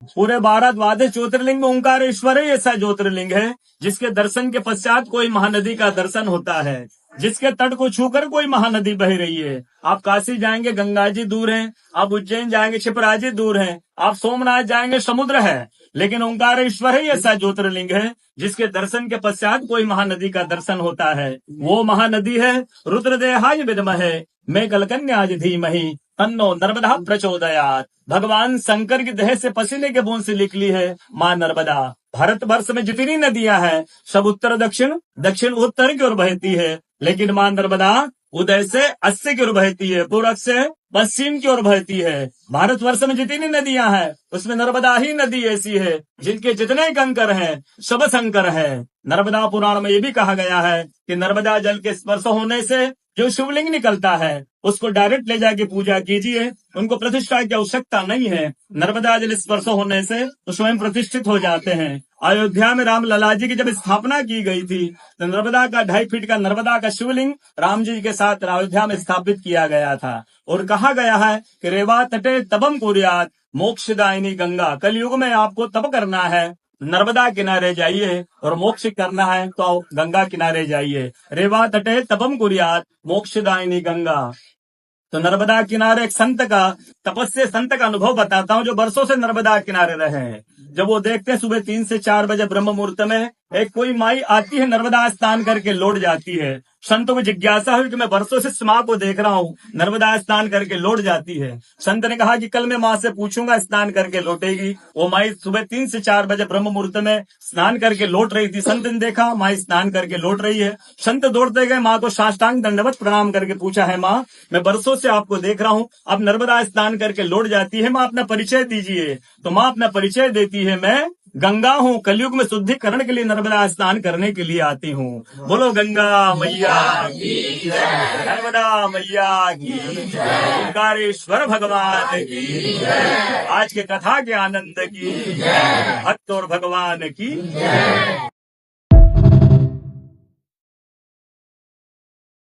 पूरे 12 द्वादश ज्योतिर्लिंग में ओंकारेश्वर ही ऐसा ज्योतिर्लिंग है जिसके दर्शन के पश्चात कोई महानदी का दर्शन होता है, जिसके तट को छूकर कोई महानदी बह रही है। आप काशी जाएंगे गंगा जी दूर हैं, आप उज्जैन जाएंगे क्षिप्रा जी दूर हैं, आप सोमनाथ जाएंगे समुद्र है, लेकिन ओंकारेश्वर ही ऐसा ज्योतिर्लिंग है जिसके दर्शन के पश्चात कोई महानदी का दर्शन होता है। वो महानदी है रुद्रदेहाय विद्महे मैं कलकन्याज धीमहि तन्नो नर्मदा प्रचोदयात्। भगवान शंकर की देह से पसीने के बूंद से निकली है माँ नर्मदा। भारतवर्ष में जितनी नदियां हैं सब उत्तर दक्षिण दक्षिण उत्तर की ओर बहती है, लेकिन माँ नर्मदा उदय से अस्सी की ओर बहती है, पूर्व से पश्चिम की ओर बहती है। भारतवर्ष में जितनी नदियां हैं उसमें नर्मदा ही नदी ऐसी है जिनके जितने कंकर हैं सब शंकर है। नर्मदा पुराण में ये भी कहा गया है कि नर्मदा जल के स्पर्श होने से जो शिवलिंग निकलता है उसको डायरेक्ट ले जाके पूजा कीजिए, उनको प्रतिष्ठा की आवश्यकता नहीं है। नर्मदा जल स्पर्श होने से वो स्वयं प्रतिष्ठित हो जाते हैं। अयोध्या में राम लला जी की जब स्थापना की गई थी तो नर्मदा का 2.5 फीट का नर्मदा का शिवलिंग राम जी के साथ अयोध्या में स्थापित किया गया था। और कहा गया है कि रेवा तटे तपम कुर्यात् मोक्षदायिनी गंगा। कलयुग में आपको तप करना है, नर्मदा किनारे जाइए, और मोक्ष करना है तो गंगा किनारे जाइए। रेवा तटे तपम कुर्यात् मोक्षदायिनी गंगा। तो नर्मदा किनारे एक संत का तपस्या संत का अनुभव बताता हूँ जो वर्षों से नर्मदा किनारे रहे हैं। जब वो देखते हैं सुबह 3 से 4 बजे ब्रह्म मुहूर्त में एक कोई माई आती है, नर्मदा स्नान करके लौट जाती है। संतों को जिज्ञासा हुई कि मैं वर्षों से इस माँ को देख रहा हूँ, नर्मदा स्नान करके लौट जाती है। संत ने कहा कि कल मैं माँ से पूछूंगा, स्नान करके लौटेगी। वो माई सुबह 3 से 4 बजे ब्रह्म मुहूर्त में स्नान करके लौट रही थी। संत ने देखा माई स्नान करके लौट रही है। संत दौड़ते गए, माँ को साष्टांग दंडवत प्रणाम करके पूछा है माँ मैं वर्षों से आपको देख रहा हूँ, अब नर्मदा स्नान करके लौट जाती है, माँ अपना परिचय दीजिए। तो माँ अपना परिचय देती है, मैं गंगा हूँ, कलयुग में शुद्धिकरण के लिए नर्मदा स्नान करने के लिए आती हूँ। बोलो गंगा मैया की जय, नर्मदा मैया की जय, ओंकारेश्वर भगवान की जय, आज के कथा के आनंद की जय, भक्त और भगवान की जय।